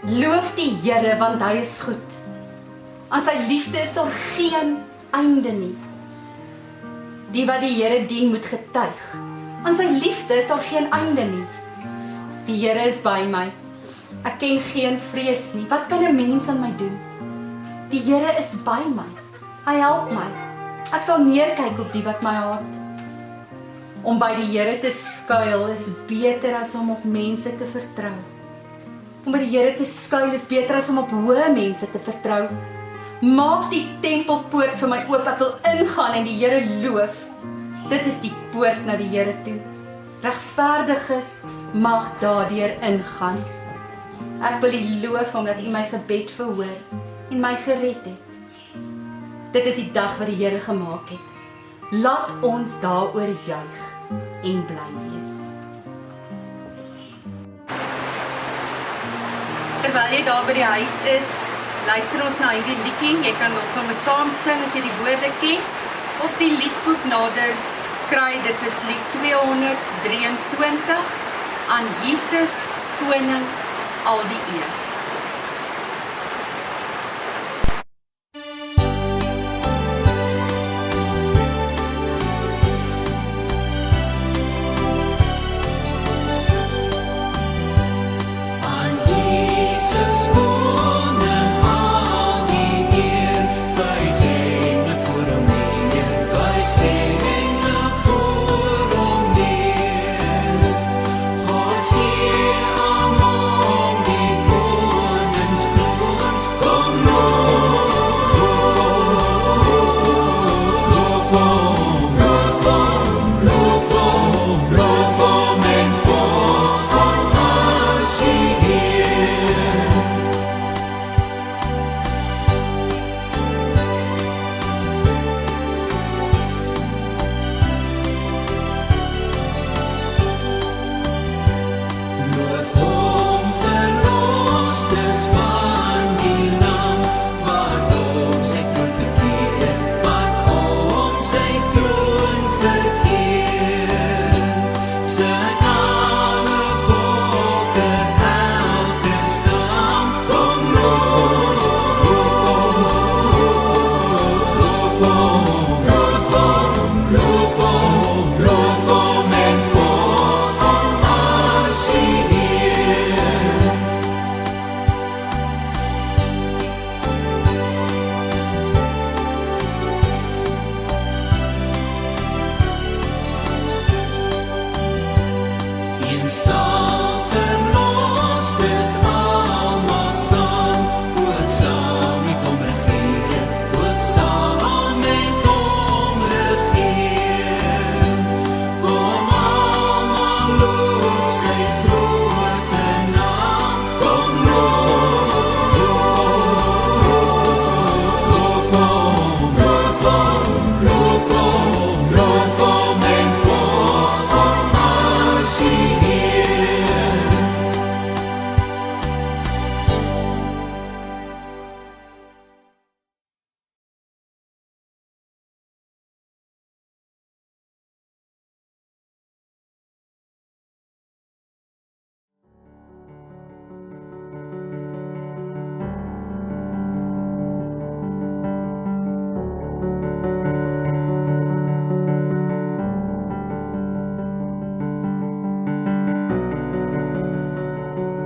Loof die Here, want hy is goed. Aan sy liefde is daar geen einde nie. Die wat die Here dien moet getuig. Aan sy liefde is daar geen einde nie. Die Here is by my. Ek ken geen vrees nie. Wat kan 'n mens aan my doen? Die Here is by my. Hy help my. Ek sal neerkyk op die wat my haat. Om by die Here te skuil is beter as om op mense te vertrou. Om by die Here te skuil is beter as om op hoë mense te vertrou. Maak die tempelpoort vir my oop, ek wil ingaan en die Here loof. Dit is die poort na die Here toe. Regverdiges mag daardeur ingaan. Ek wil U loof omdat U my gebed verhoor en my gered het. Dit is die dag wat die Here gemaak het. Laat ons daaroor juig en bly wees. Terwyl jy daar by die huis is, luister ons na hierdie liedjie. Jy kan nog sommer saam sing as jy die woorde ken, of die liedboek nader kry. Dit is lied 223, aan Jesus Koning al die eer.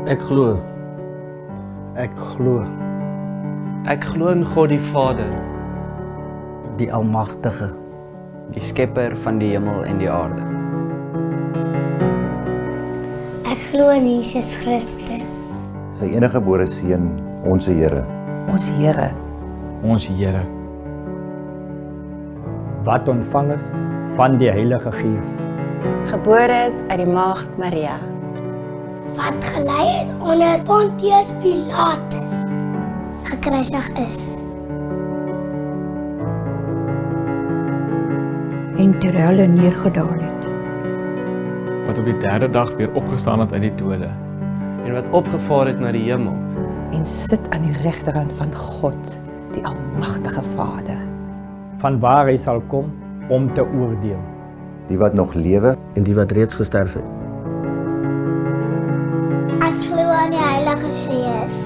Ek glo. Ek glo, Ek glo in God die Vader, die Almagtige, die skepper van die hemel en die aarde. Ek glo in Jesus Christus, sy eniggebore Seun, ons Here. Ons Here, Ons Here, wat ontvang is van die Heilige Gees, gebore is uit die maagd Maria, wat gelei het onder Pontius Pilatus, gekruisig is, en ter helle neergedaal het, wat op die derde dag weer opgestaan het uit die dode, en wat opgevaar het na die hemel, en sit aan die regterhand van God, die Almagtige Vader, vanwaar hy sal kom om te oordeel, Die wat nog lewe en die wat reeds gesterf het. ek glo aan die Heilige Gees,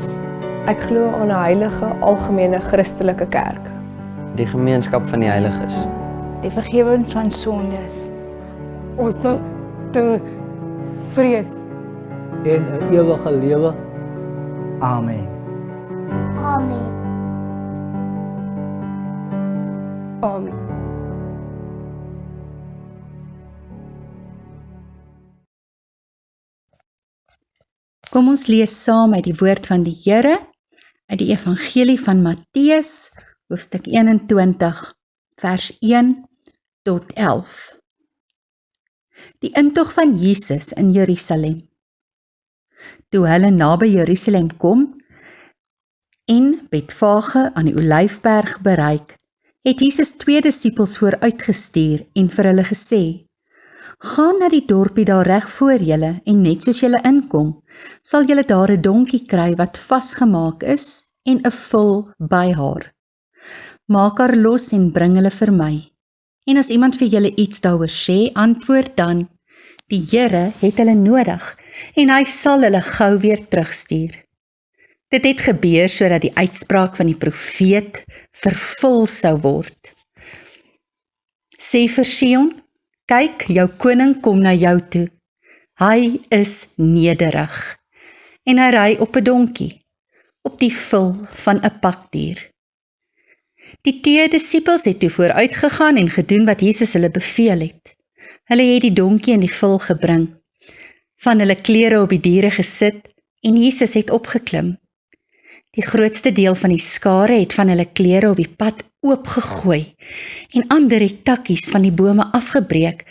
Ek glo aan 'n heilige, algemene Christelike kerk. Die gemeenskap van die heiliges. Die vergifnis van sondes. Ons te vrees. En 'n ewige lewe. Amen. Amen. Amen. Kom ons lees saam uit die woord van die Here, uit die evangelie van Matteus, hoofstuk 21, vers 1 tot 11. Die intog van Jesus in Jerusalem. Toe hulle naby Jerusalem kom en Betfage aan die Olyfberg bereik, het Jesus 2 disippels vooruitgestuur en vir hulle gesê: Gaan na die dorpie daar reg voor julle en net soos julle inkom, sal julle daar 'n donkie kry wat vasgemaak is en 'n vul by haar. Maak haar los en bring hulle vir my. En as iemand vir julle iets daaroor sê, antwoord dan: Die Here het hulle nodig en hy sal hulle gou weer terugstuur. Dit het gebeur sodat die uitspraak van die profeet vervul sou word. Sê vir Sion: Kyk, jou koning kom na jou toe. Hy is nederig en hy ry op 'n donkie, op die vul van 'n pakdier. Die 2 disippels het toe vooruitgegaan en gedoen wat Jesus hulle beveel het. Hulle het die donkie en die vul gebring, van hulle klere op die diere gesit en Jesus het opgeklim. Die grootste deel van die skare het van hulle klere op die pad oopgegooi en ander het takkies van die bome afgebreek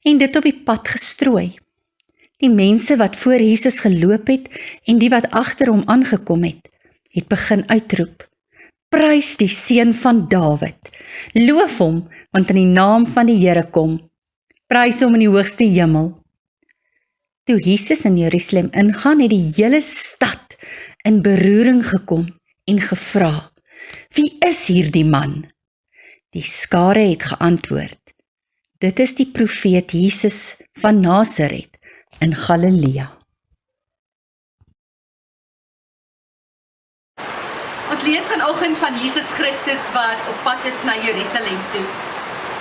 en dit op die pad gestrooi. Die mense wat voor Jesus geloop het en die wat agter hom aangekom het, het begin uitroep: Prys die Seun van Dawid, loof hom, want in die naam van die Here kom, prys hom in die hoogste hemel. Toe Jesus in Jerusalem ingaan, het die hele stad in beroering gekom en gevra: Wie is hierdie man? Die skare het geantwoord: Dit is die profeet Jesus van Nasaret in Galilea. Ons lees vanoggend van Jesus Christus wat op pad is na Jerusalem toe.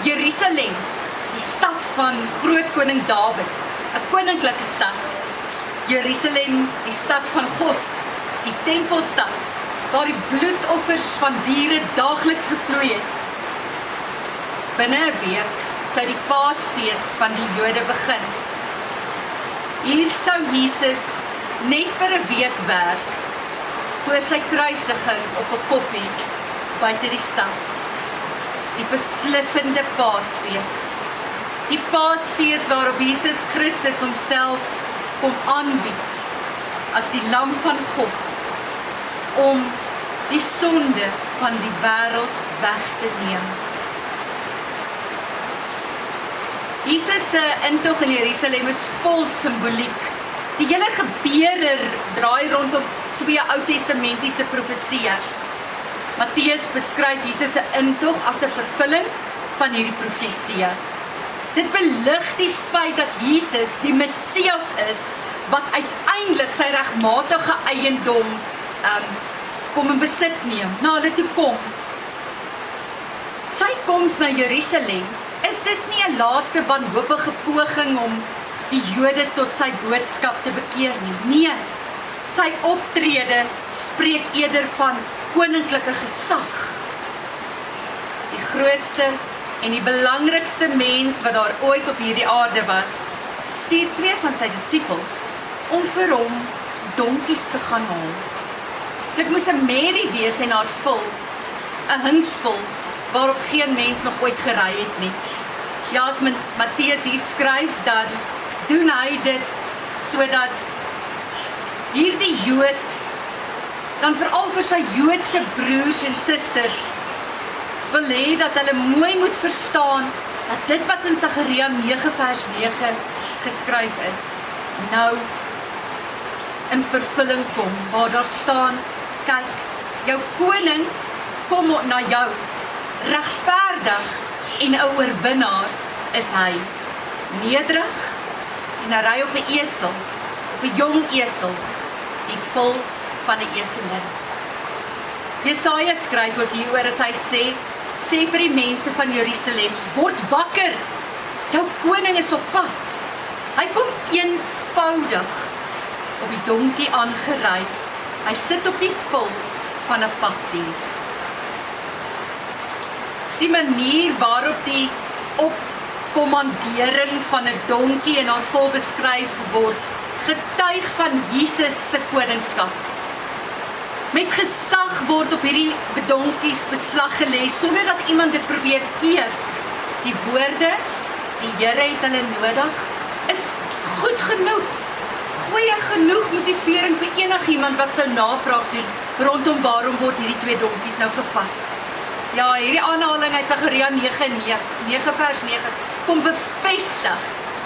Jerusalem, die stad van groot koning Dawid, 'n koninklike stad. Jerusalem, die stad van God, die tempelstad, waar die bloedoffers van diere daagliks gevloei het. Binne 'n week sou die Paasfees van die Jode begin. Hier sou Jesus net vir 'n week werk voor sy kruisiging op 'n koppie buite die stad. Die beslissende Paasfees. Die Paasfees waarop Jesus Christus homself kom aanbied as die lam van God om die sonde van die wêreld weg te neem. Jesus se intog in Jerusalem is vol simboliek. Die hele gebeure draai rondom 2 Ou Testamentiese profesieë. Matteus beskryf Jesus se intog as 'n vervulling van hierdie profesieë. Dit belig die feit dat Jesus die Messias is wat uiteindelik sy regmatige eiendom kom in besit neem, na hulle toe kom. Sy koms na Jerusalem is dis nie 'n laaste wanhopige poging om die Jode tot sy boodskap te bekeer nie. Nee, sy optrede spreek eerder van koninklike gesag. Die grootste en die belangrikste mens wat daar ooit op hierdie aarde was, stuur 2 van sy disippels om vir hom donkies te gaan haal. Dit moes 'n merrie wees en haar vul, 'n hingsvul waarop geen mens nog ooit gery het nie. Ja, as Matteus hier skryf, dan doen hy dit sodat hierdie Jood dan veral vir sy Joodse broers en susters wil hê dat hulle mooi moet verstaan dat dit wat in Sagaria 9 vers 9 geskryf is, nou in vervulling kom, waar daar staan: Kyk, jou koning kom na jou, regverdig en 'n oorwinnaar is hy, nederig en hy ry op 'n esel, op 'n jong esel, die vul van 'n eselin. Jesaja skryf ook hieroor as hy sê vir die mense van Jerusalem, word wakker, jou koning is op pad. Hy kom eenvoudig op die donkie aangery. Hy sit op die vul van 'n pagdier. Die manier waarop die opkommandering van 'n donkie in haar vol beskryf word, getuig van Jesus se koningskap. Met gesag word op hierdie donkies beslag gelê sonder dat iemand dit probeer keer. Die woorde, die Here het hulle nodig, is goed genoeg. Goeie genoeg motivering vir enigiemand wat sou navraag doen rondom waarom word hierdie twee donkies nou gevat. Ja, hierdie aanhaling uit Sagaria 9 vers 9 kom bevestig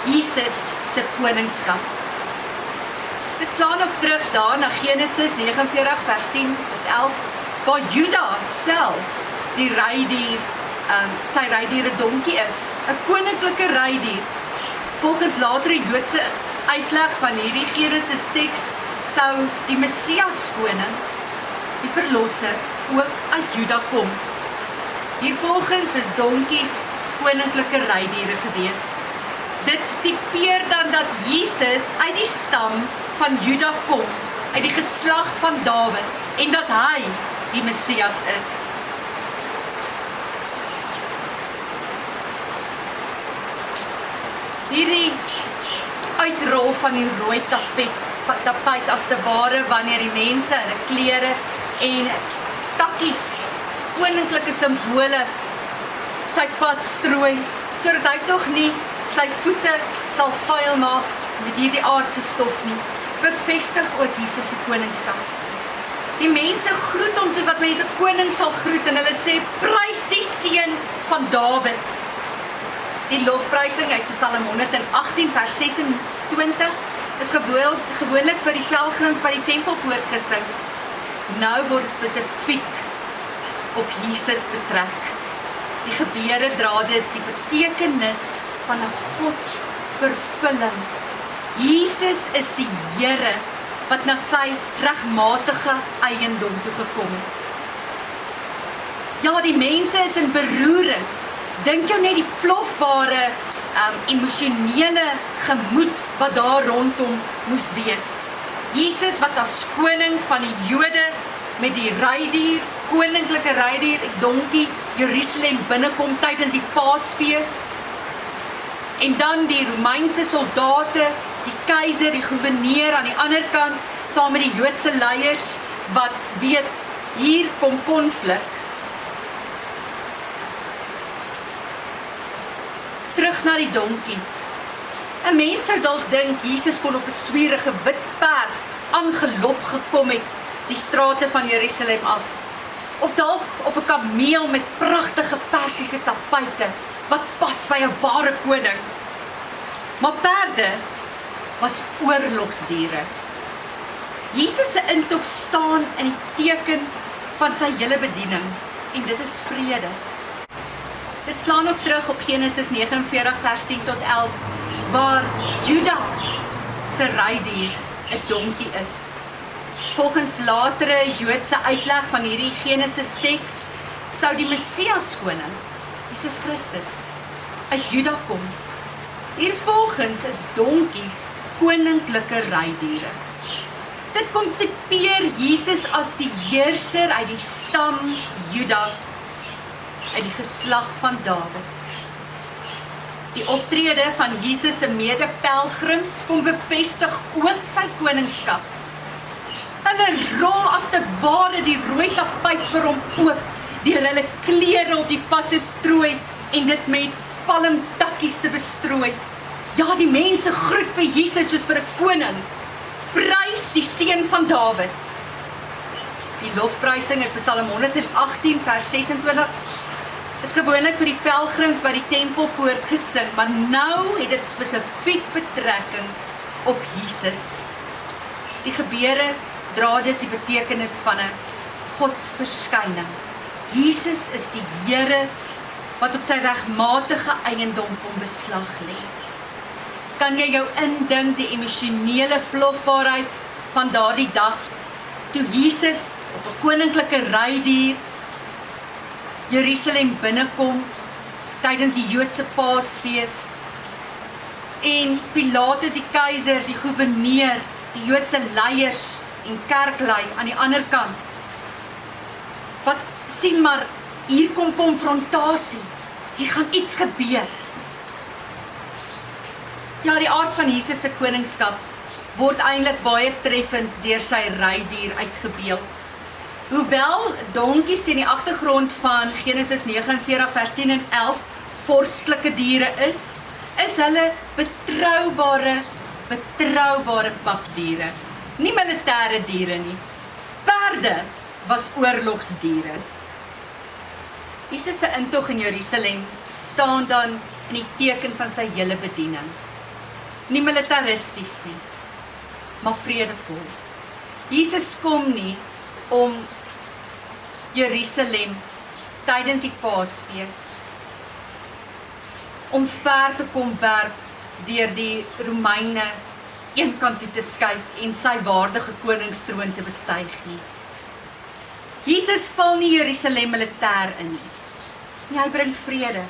Jesus se koningskap. Dit slaan ook terug daar na Genesis 49 vers 10 tot 11, waar Juda self die rydier, sy rydier 'n donkie is, 'n koninklike rydier. Volgens latere Joodse uitleg van hierdie Genesis teks sou die Messias koning, die verlosser, ook uit Juda kom. Hiervolgens is donkies koninklike rydiere gewees. Dit typeer dan dat Jesus uit die stam van Juda kom, uit die geslag van Dawid, en dat hy die Messias is. Hierdie uitrol van die rooi tapijt as te ware wanneer die mense hulle klere en takkies, koninklike simbole, sy pad strooi, sodat hy tog nie sy voete sal vuil maak met hierdie aardse stof nie, bevestig ook Jesus se koningskap. Die mense groet hom soos wat mense koning sal groet en hulle sê, prys die seun van Dawid. Die lofprysing uit Psalm 118 vers 26 is gewoonlik vir die pelgrims by die tempelpoort gesing. Nou word spesifiek op Jesus betrek. Die gebeure dra dus die betekenis van 'n godsvervulling. Jesus is die Here wat na sy regmatige eiendom toe gekom het. Ja, die mense is in beroering. Dink jou net die plofbare, emosionele gemoed wat daar rondom moes wees. Jesus wat as koning van die Jode met die rydier, koninklike rydier, donkie, Jerusalem binnekom tydens die Paasfees. En dan die Romeinse soldate, die keiser, die gouverneur aan die ander kant, saam met die Joodse leiers, wat weet, hier kom konflik. Terug na die donkie. 'n Mens sou dalk dink, Jesus kon op 'n swierige wit perd aangelop gekom het, die strate van Jerusalem af. Of dalk op 'n kameel met pragtige persiese tapijte, wat pas by 'n ware koning. Maar perde was oorlogsdiere. Jesus se intog staan in die teken van sy hele bediening, en dit is vrede. Dit slaan ook terug op Genesis 49 vers 10 tot 11, waar Juda se rydier 'n donkie is. Volgens latere Joodse uitleg van hierdie Genesis teks, sou die Messias koning, Jesus Christus, uit Juda kom. Hiervolgens is donkies koninklike rydiere. Dit kom typeer Jesus as die heerser uit die stam Juda, uit die geslag van Dawid. Die optrede van Jesus se mede-pelgrims kom bevestig ook sy koningskap. Hulle rol as te ware die rooi tapijt vir hom oop, deur hulle klere op die pad te strooi en dit met palmtakkies te bestrooi. Ja, die mense groet vir Jesus soos vir 'n koning. Prys die seun van Dawid. Die lofprysing uit Psalm 118 vers 26 is gewoonlik vir die pelgrims by die tempelpoort gesing, maar nou het dit spesifiek betrekking op Jesus. Die gebeure dra dus die betekenis van 'n godsverskyning. Jesus is die Here wat op sy regmatige eiendom kom beslag lê. Kan jy jou indink die emosionele plofbaarheid van daardie dag, toe Jesus op 'n koninklike rydier Jerusalem binnekom tydens die Joodse Paasfees. En Pilatus die keiser, die goewerneur, die Joodse leiers en kerklei aan die ander kant. Wat sien maar, hier kom konfrontasie. Hier gaan iets gebeur. Ja, die aard van Jesus se koningskap word eintlik baie treffend deur sy rydier uitgebeeld. Hoewel donkies teen die agtergrond van Genesis 49 vers 10 en 11 vorslike diere is hulle betroubare pakdiere. Nie militêre diere nie. Perde was oorlogsdiere. Jesus se intog in Jerusalem staan dan in die teken van sy hele bediening. Nie militaristies nie, maar vredevol. Jesus kom nie om Jerusalem tydens die Paasfees om ver te kom werp deur die Romeine eenkant toe te skuif en sy waardige koningstroon te bestyg nie. Jesus val nie Jerusalem militêr in nie. Nee, hy bring vrede.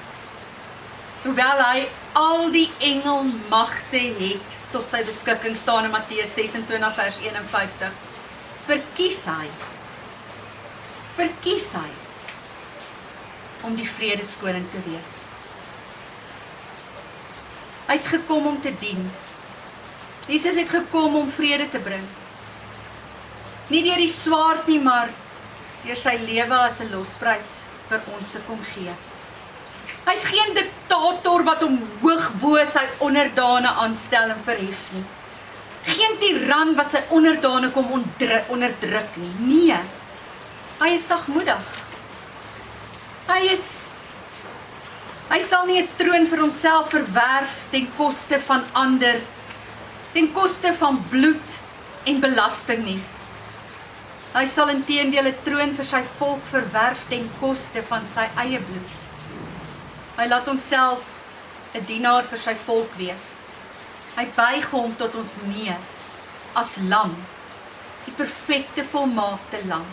Hoewel hy al die engelmagte het tot sy beskikking staan in Matteus 26 vers 51, verkies hy om die vredeskoning te wees. Hy het gekom om te dien. Jesus het gekom om vrede te bring. Nie deur die swaard nie, maar deur sy lewe as 'n losprys vir ons te kom gee. Hy's geen diktator wat hom hoog bo sy onderdane aanstel en verhef nie. Geen tiran wat sy onderdane kom onderdruk nie. Nee, hy is sagmoedig. Hy sal nie 'n troon vir homself verwerf ten koste van ander, ten koste van bloed en belasting nie. Hy sal inteendeel 'n troon vir sy volk verwerf ten koste van sy eie bloed. Hy laat homself 'n dienaar vir sy volk wees. Hy buig hom tot ons neer as lam, die perfekte volmaakte lam,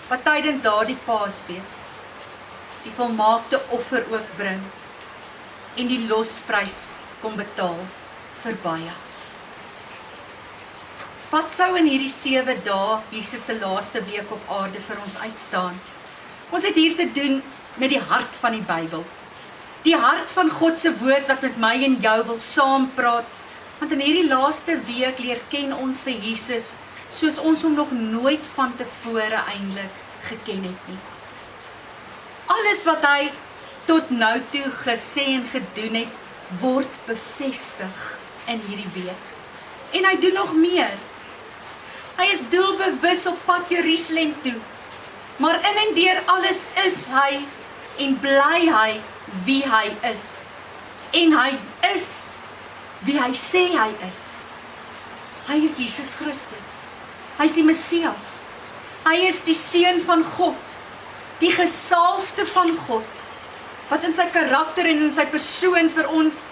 wat tydens daardie Paasfees die volmaakte offer ook bring en die losprys kom betaal vir baie. Wat sou in hierdie 7 dae Jesus se laaste week op aarde vir ons uitstaan? Ons het hier te doen met die hart van die Bybel. Die hart van God se woord wat met my en jou wil saampraat, want in hierdie laaste week leer ken ons vir Jesus soos ons hom nog nooit van tevore eintlik geken het nie. Alles wat hy tot nou toe gesê en gedoen het, word bevestig in hierdie week. En hy doen nog meer. Hy is doelbewus op pad Jerusalem toe, maar in en deur alles is hy en bly hy wie hy is. En hy is wie hy sê hy is. Hy is Jesus Christus. Hy is die Messias. Hy is die Seun van God, die gesalfde van God, wat in sy karakter en in sy persoon vir ons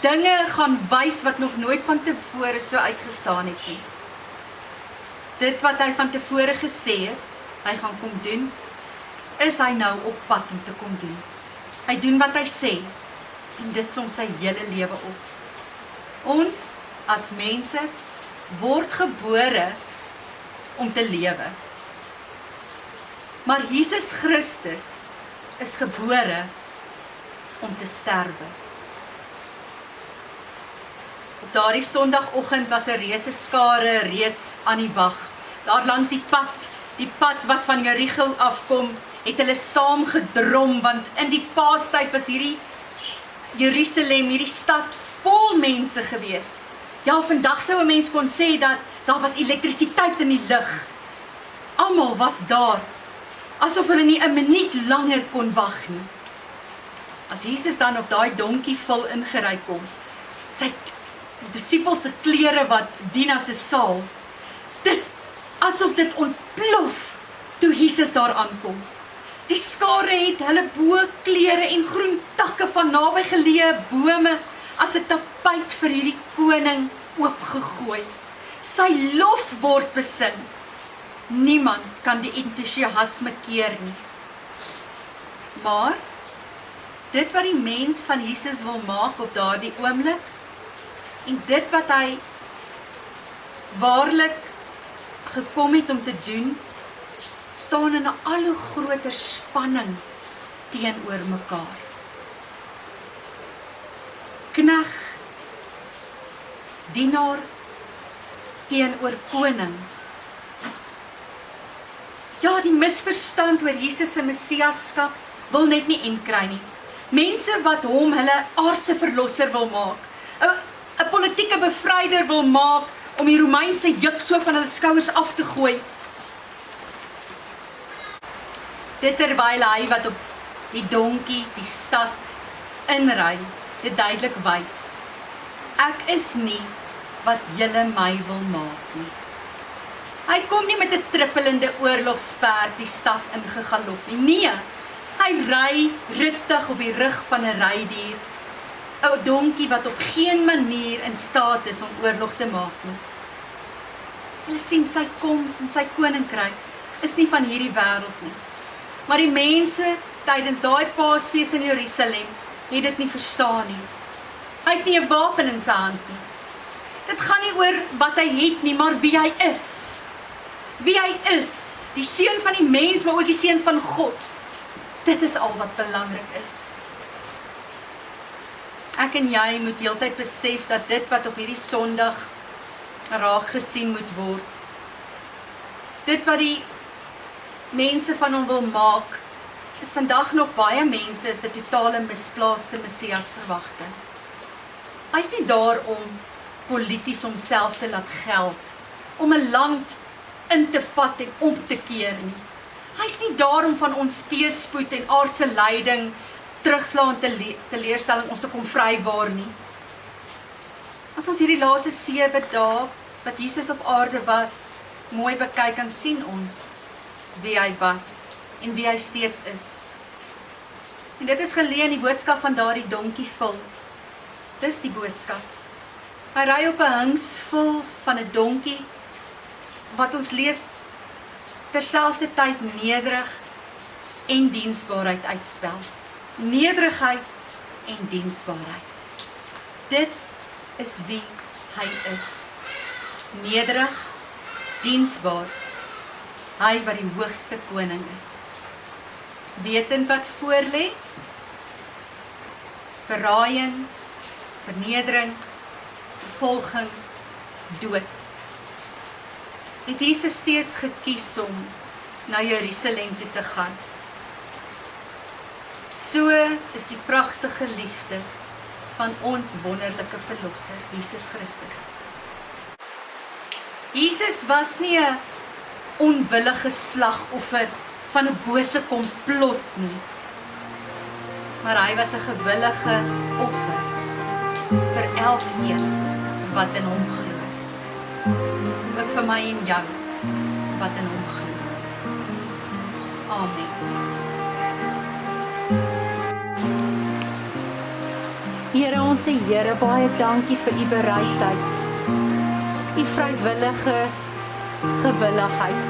dinge gaan wys wat nog nooit van tevore so uitgestaan het nie. Dit wat hy van tevore gesê het, hy gaan kom doen, is hy nou op pad om te kom doen. Hy doen wat hy sê, en dit som sy hele lewe op. Ons, as mense, word gebore om te lewe. Maar Jesus Christus is gebore om te sterwe. Op daardie Sondagoggend was 'n reuse skare reeds aan die wag. Daar langs die pad wat van Jerigo afkom, het hulle saam gedrom, want in die Paastyd was hierdie Jerusalem, hierdie stad vol mense gewees. Ja, vandag sou 'n mens kon sê dat daar was elektrisiteit in die lug. Almal was daar, asof hulle nie 'n minuut langer kon wag nie. As Jesus dan op daai donkie vol ingery kom, sy disippels se klere wat dien as 'n saal, dis asof dit ontplof toe Jesus daar aankom. Die skare het hulle boklere en groen takke van naby geleë bome as 'n tapuit vir hierdie koning oopgegooi. Sy lof word besing. Niemand kan die entoesiasme keer nie. Maar dit wat die mens van Jesus wil maak op daardie oomblik en dit wat hy waarlik gekom het om te doen, staan in 'n al hoe groter spanning teenoor mekaar. Knegg, dienaar teenoor koning. Ja, die misverstand oor Jesus se messiaskap wil net nie enkry nie. Mense wat hom hulle aardse verlosser wil maak, 'n politieke bevryder wil maak om die Romeinse juk so van hulle skouers af te gooi. Dit terwyl hy wat op die donkie die stad inry, dit duidelik wys. Ek is nie wat julle my wil maak nie. Hy kom nie met 'n trippelende oorlogsperd die stad ingegalop nie. Nee, hy ry rustig op die rug van 'n rydier, 'n donkie wat op geen manier in staat is om oorlog te maak nie. Hulle sien sy koms en sy koninkryk is nie van hierdie wêreld nie. Maar die mense tydens daai Paasfees in Jerusalem het dit nie verstaan nie. Hy het nie 'n wapen in sy hand nie. Dit gaan nie oor wat hy het nie, maar wie hy is. Wie hy is, die seun van die mens, maar ook die seun van God. Dit is al wat belangrik is. Ek en jy moet heeltyd besef dat dit wat op hierdie Sondag raak gesien moet word, dit wat die mense van hom wil maak, is vandag nog baie mense is 'n totale misplaaste Messias verwagting. Hy's nie daar om polities homself te laat geld, om 'n land in te vat en om te keer nie. Hy's nie daar om van ons teëspoed en aardse lyding, terugslaan teleurstelling ons te kom vrywaar nie. As ons hierdie laaste 7 dae wat Jesus op aarde was, mooi bekyk, dan sien ons wie hy was en wie hy steeds is. En dit is geleë in die boodskap van daardie donkie vol. Dis die boodskap. Hy ry op 'n hings vol van 'n donkie, wat ons lees terselfdertyd nederig en diensbaarheid uitspel. Nederigheid en diensbaarheid. Dit is wie hy is. Nederig, diensbaar, hy wat die hoogste koning is. Wetend wat voorlê, verraaiing, vernedering, vervolging, dood. Het Jesus steeds gekies om na Jerusalem toe te gaan. So is die pragtige liefde van ons wonderlike verlosser, Jesus Christus. Jesus was nie 'n onwillige slagoffer van 'n bose komplot nie, maar hy was 'n gewillige offer vir elkeen wat in hom glo. Ook vir my en jou wat in hom glo. Amen. Here, ons sê Here, baie dankie vir u bereidheid, u vrywillige gewilligheid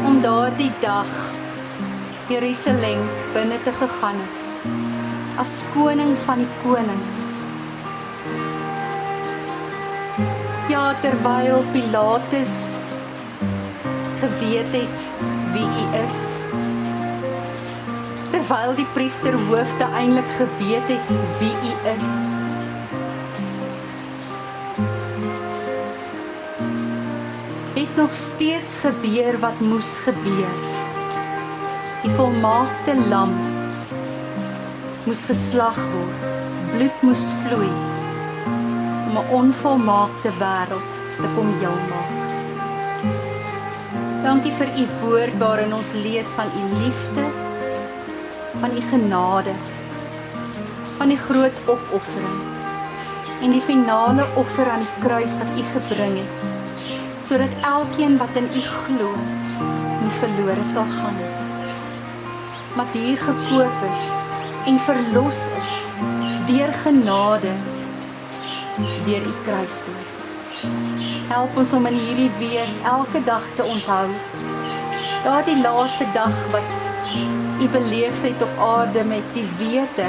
om daardie dag Jerusalem binne te gegaan het as koning van die konings. Ja, terwyl Pilatus geweet het wie u is, terwyl die priesterhoofde eintlik geweet het wie u is, het nog steeds gebeur wat moes gebeur. Die volmaakte lam moes geslag word, bloed moes vloei, om 'n onvolmaakte wêreld te kom heel maak. Dankie vir u woord waarin ons lees van u liefde, van u genade, van die groot opoffering en die finale offer aan die kruis wat u gebring het, sodat elkeen wat in u glo nie verlore sal gaan nie, maar hier gekoop is en verlos is deur genade, deur u kruisdood. Help ons om in hierdie week elke dag te onthou. Daardie laaste dag wat U beleef het op aarde met die wete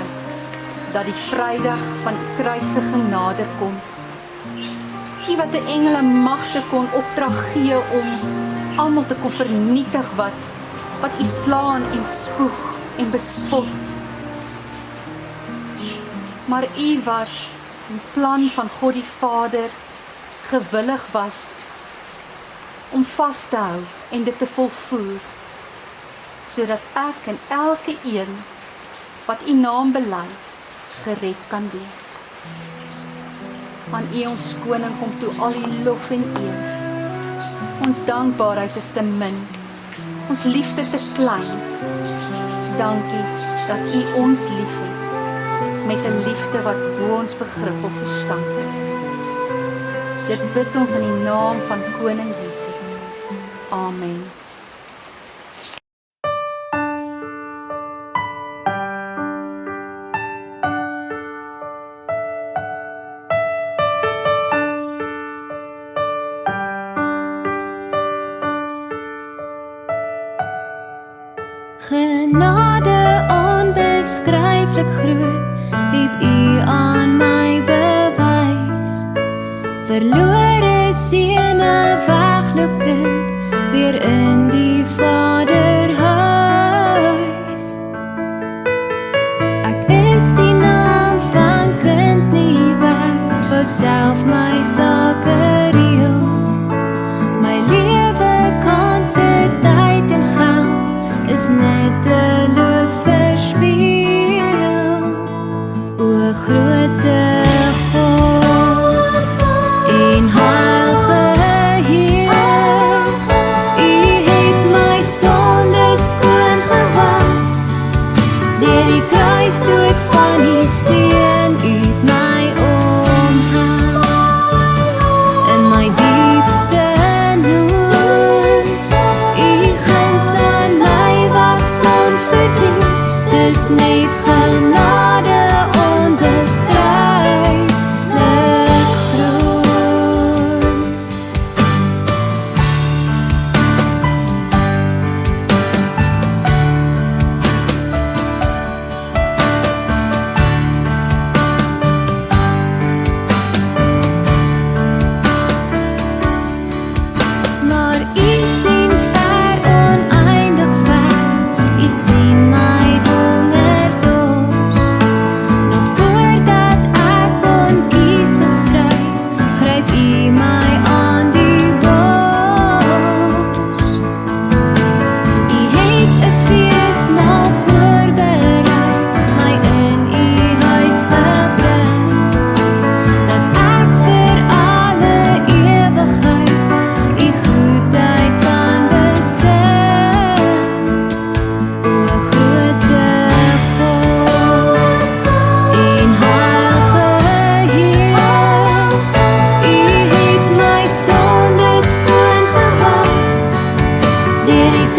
dat die Vrydag van kruisiging nader kom. U wat die engele magte kon opdrag gee om almal te kon vernietig wat U slaan en spoeg en bespot. Maar U wat die plan van God die Vader gewillig was om vas te hou en dit te volvoer, sodat ek en elke een wat U naam bely, gered kan wees. Aan U ons koning kom toe al die lof en eer. Ons dankbaarheid is te min, ons liefde te klein. Dankie dat U ons liefhet, met 'n liefde wat bo ons begrip of verstand is. Dit bid ons in die naam van Koning Jesus. Amen. Genade onbeskryflik groot, het U aan my bewys. Verlore seune wegloop kind, weer in die Vaderhuis. Ek is die naam van kind nie weg, wou self my sake reël. My lewe, kanse, tyd en geld is netteloos verspeel. O groote God en heilige Heer, U het my sonde skoon gewas. Deur die kruisdood van U seun, U het my omhels. In my diepste nood, U guns aan my was onverdiend. Dis net genade onbeskryflik groot. Maar U sien ver, oneindig ver. U sien my hongerdors. Nog voordat ek kon kies of stryd, gryp U my aan die bors. U het 'n feesmaal voorberei, my in U huis gebring, dat ek vir alle ewigheid U goedheid kan besing. O groote God en heilige Heer, U het my sonde skoon gewas. Deur die